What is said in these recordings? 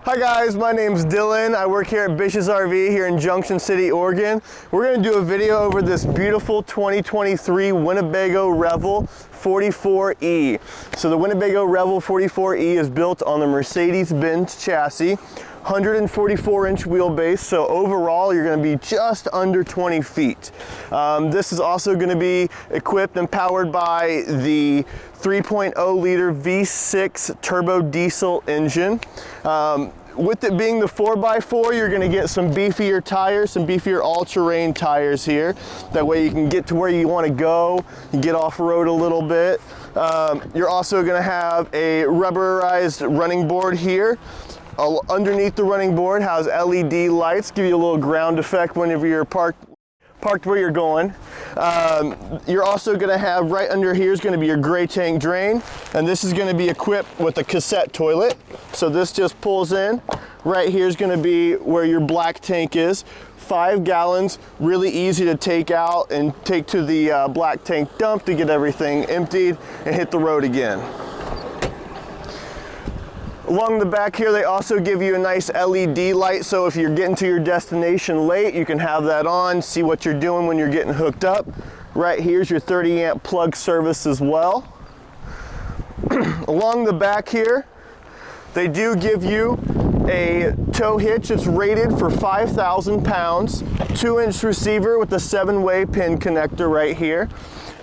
Hi guys, my name's Dylan. I work here at Bish's RV here in Junction City, Oregon. We're going to do a video over this beautiful 2023 Winnebago Revel 44E. So the Winnebago Revel 44E is built on the Mercedes-Benz chassis, 144-inch wheelbase, so overall you're going to be just under 20 feet. This is also going to be equipped and powered by the 3.0 liter V6 turbo diesel engine. With it being the 4x4, you're going to get some beefier tires, some beefier all-terrain tires here. That way you can get to where you want to go and get off-road a little bit. You're also going to have a rubberized running board here. Underneath the running board has LED lights, give you a little ground effect whenever you're parked where you're going. You're also going to have right under here is going to be your gray tank drain, and this is going to be equipped with a cassette toilet. So this just pulls in. Right here is going to be where your black tank is. 5 gallons, really easy to take out and take to the black tank dump to get everything emptied and hit the road again. Along the back here, they also give you a nice LED light, so if you're getting to your destination late, you can have that on, see what you're doing when you're getting hooked up. Right here's your 30 amp plug service as well. Along the back here, they do give you a tow hitch that's rated for 5,000 pounds, 2-inch receiver with a 7-way pin connector right here.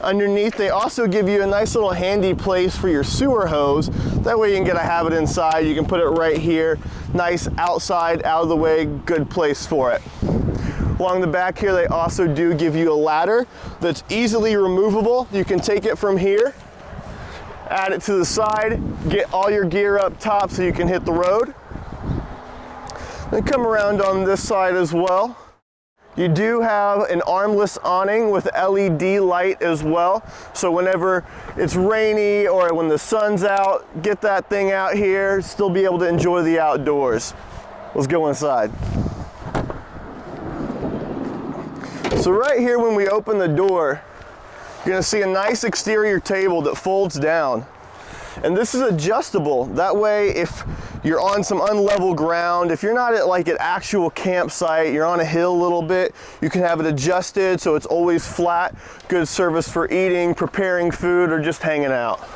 Underneath, they also give you a nice little handy place for your sewer hose. That way you can have it inside. You can put it right here. Nice outside, out of the way, good place for it. Along the back here, they also do give you a ladder that's easily removable. You can take it from here, add it to the side, get all your gear up top so you can hit the road. Then come around on this side as well. You do have an armless awning with LED light as well. So whenever it's rainy or when the sun's out, get that thing out here, still be able to enjoy the outdoors. Let's go inside. So right here when we open the door, you're gonna see a nice exterior table that folds down. And this is adjustable. That way, if you're on some unlevel ground, if you're not at like an actual campsite, you're on a hill a little bit, you can have it adjusted so it's always flat. Good service for eating, preparing food, or just hanging out.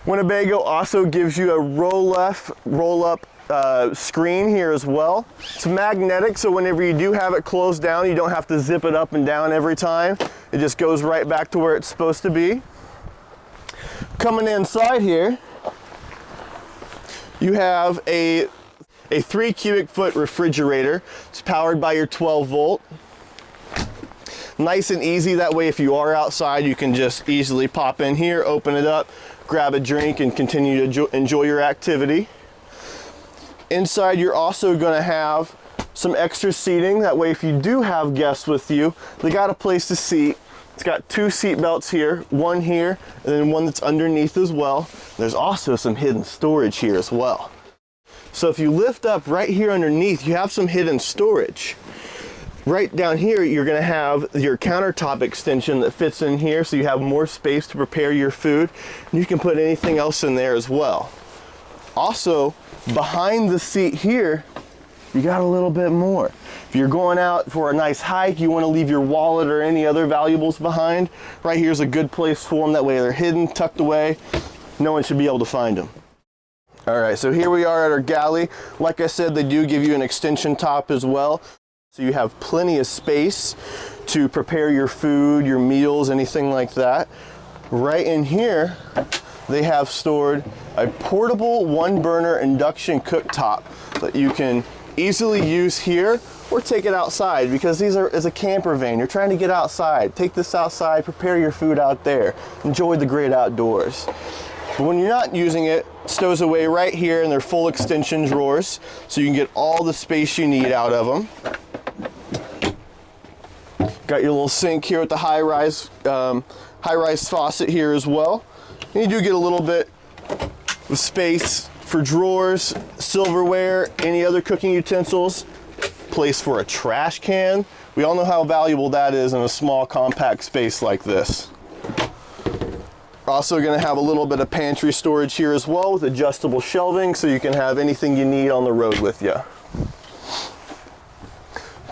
Winnebago also gives you a roll-up screen here as well. It's magnetic, so whenever you do have it closed down, you don't have to zip it up and down every time. It just goes right back to where it's supposed to be. Coming inside here, you have a 3 cubic foot refrigerator. It's powered by your 12 volt. Nice and easy, that way if you are outside, you can just easily pop in here, open it up, grab a drink, and continue to enjoy your activity. Inside, you're also going to have some extra seating. That way if you do have guests with you, they got a place to seat. It's got 2 seat belts here, one here, and then one that's underneath as well. There's also some hidden storage here as well. So if you lift up right here underneath, you have some hidden storage. Right down here, you're gonna have your countertop extension that fits in here, so you have more space to prepare your food, and you can put anything else in there as well. Also, behind the seat here, you got a little bit more. If you're going out for a nice hike, you want to leave your wallet or any other valuables behind, right here's a good place for them. That way they're hidden, tucked away. No one should be able to find them. All right, so here we are at our galley. Like I said, they do give you an extension top as well. So you have plenty of space to prepare your food, your meals, anything like that. Right in here, they have stored a portable 1-burner induction cooktop that you can easily use here or take it outside, because these are as a camper van. You're trying to get outside. Take this outside, prepare your food out there. Enjoy the great outdoors. But when you're not using it, it stows away right here in their full extension drawers, so you can get all the space you need out of them. Got your little sink here with the high-rise faucet here as well. And you do get a little bit of space for drawers, silverware, any other cooking utensils. Place for a trash can. We all know how valuable that is in a small, compact space like this. Also going to have a little bit of pantry storage here as well with adjustable shelving so you can have anything you need on the road with you.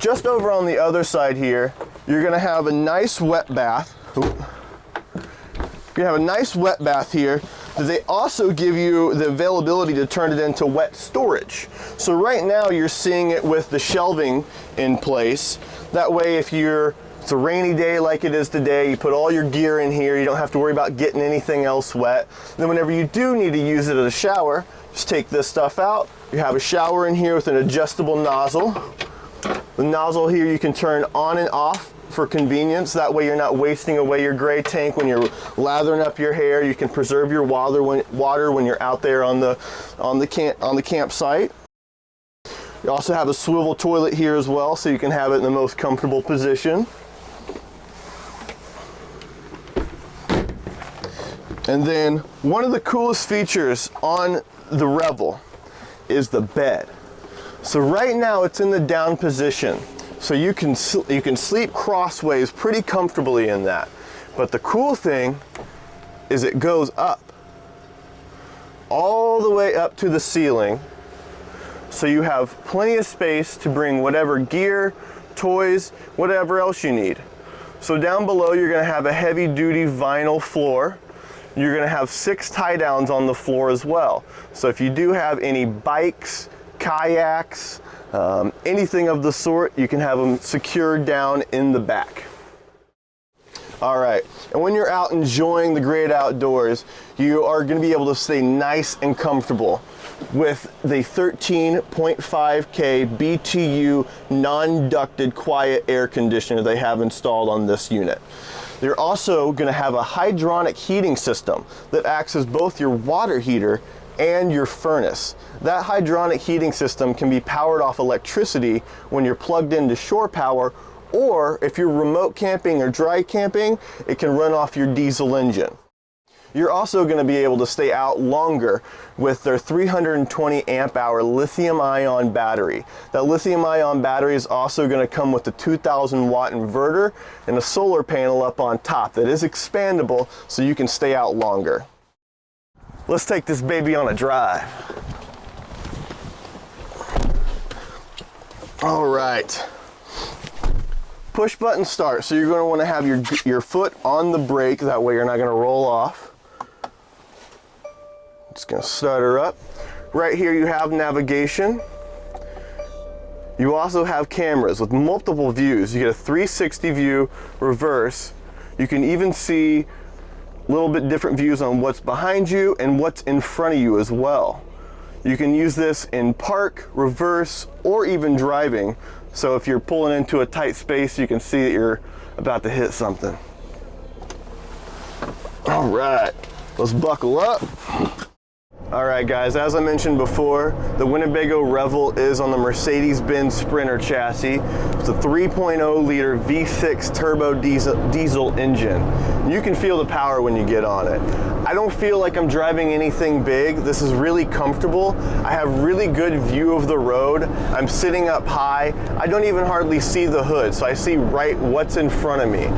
Just over on the other side here, you're going to have a nice wet bath. You're going to have a nice wet bath here. They also give you the availability to turn it into wet storage. So right now you're seeing it with the shelving in place. That way if it's a rainy day like it is today, you put all your gear in here, you don't have to worry about getting anything else wet. Then whenever you do need to use it as a shower, just take this stuff out. You have a shower in here with an adjustable nozzle. The nozzle here you can turn on and off for convenience. That way you're not wasting away your gray tank when you're lathering up your hair. You can preserve your water when you're out there on the campsite. You also have a swivel toilet here as well, so you can have it in the most comfortable position. And then one of the coolest features on the Revel is the bed. So right now it's in the down position. So you can sleep crossways pretty comfortably in that. But the cool thing is it goes up, all the way up to the ceiling. So you have plenty of space to bring whatever gear, toys, whatever else you need. So down below you're going to have a heavy duty vinyl floor. You're going to have 6 tie downs on the floor as well. So if you do have any bikes, kayaks, anything of the sort, you can have them secured down in the back. All right, and when you're out enjoying the great outdoors, you are going to be able to stay nice and comfortable with the 13.5K BTU non-ducted quiet air conditioner they have installed on this unit. They're also going to have a hydronic heating system that acts as both your water heater and your furnace. That hydronic heating system can be powered off electricity when you're plugged into shore power, or if you're remote camping or dry camping, it can run off your diesel engine. You're also going to be able to stay out longer with their 320 amp hour lithium ion battery. That lithium ion battery is also going to come with a 2000 watt inverter and a solar panel up on top that is expandable so you can stay out longer. Let's take this baby on a drive. All right. Push button start. So you're going to want to have your foot on the brake. That way you're not going to roll off. Just going to start her up. Right here you have navigation. You also have cameras with multiple views. You get a 360 view, reverse. You can even see a little bit different views on what's behind you and what's in front of you as well. You can use this in park, reverse, or even driving. So if you're pulling into a tight space, you can see that you're about to hit something. All right, let's buckle up. All right guys, as I mentioned before, the Winnebago Revel is on the Mercedes-Benz Sprinter chassis. It's a 3.0 liter V6 turbo diesel engine. You can feel the power when you get on it. I don't feel like I'm driving anything big. This is really comfortable. I have really good view of the road. I'm sitting up high. I don't even hardly see the hood, so I see right what's in front of me.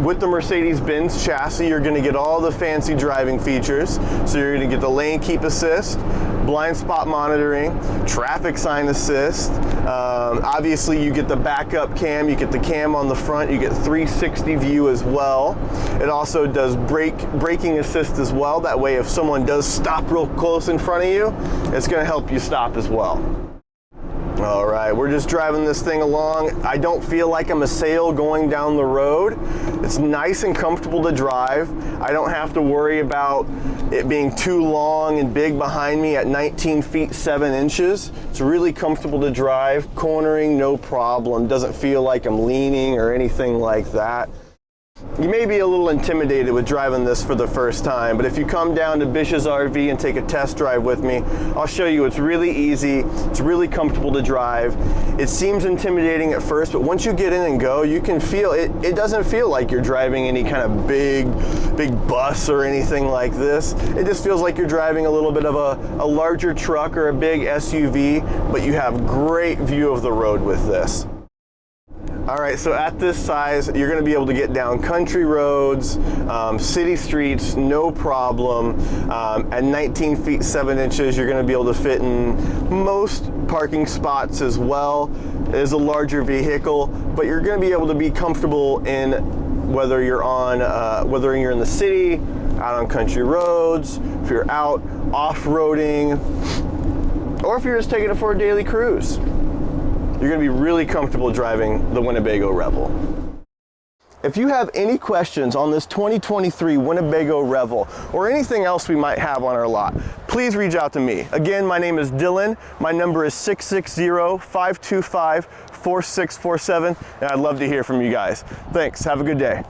With the Mercedes-Benz chassis, you're gonna get all the fancy driving features. So you're gonna get the lane keep assist, blind spot monitoring, traffic sign assist. Obviously you get the backup cam, you get the cam on the front, you get 360 view as well. It also does braking assist as well. That way if someone does stop real close in front of you, it's going to help you stop as well. All right, we're just driving this thing along. I don't feel like I'm a sail going down the road. It's nice and comfortable to drive. I don't have to worry about it being too long and big behind me at 19 feet 7 inches. It's really comfortable to drive. Cornering, no problem. Doesn't feel like I'm leaning or anything like that. You may be a little intimidated with driving this for the first time, but if you come down to Bish's RV and take a test drive with me, I'll show you it's really easy, it's really comfortable to drive. It seems intimidating at first, but once you get in and go, you can feel it. It doesn't feel like you're driving any kind of big bus or anything like this. It just feels like you're driving a little bit of a larger truck or a big SUV, but you have great view of the road with this. All right, so at this size, you're gonna be able to get down country roads, city streets, no problem. At 19 feet 7 inches, you're gonna be able to fit in most parking spots as well. It is a larger vehicle, but you're gonna be able to be comfortable in whether you're in the city, out on country roads, if you're out off-roading, or if you're just taking it for a daily cruise. You're gonna be really comfortable driving the Winnebago Revel. If you have any questions on this 2023 Winnebago Revel or anything else we might have on our lot, please reach out to me. Again, my name is Dylan. My number is 660-525-4647, and I'd love to hear from you guys. Thanks, have a good day.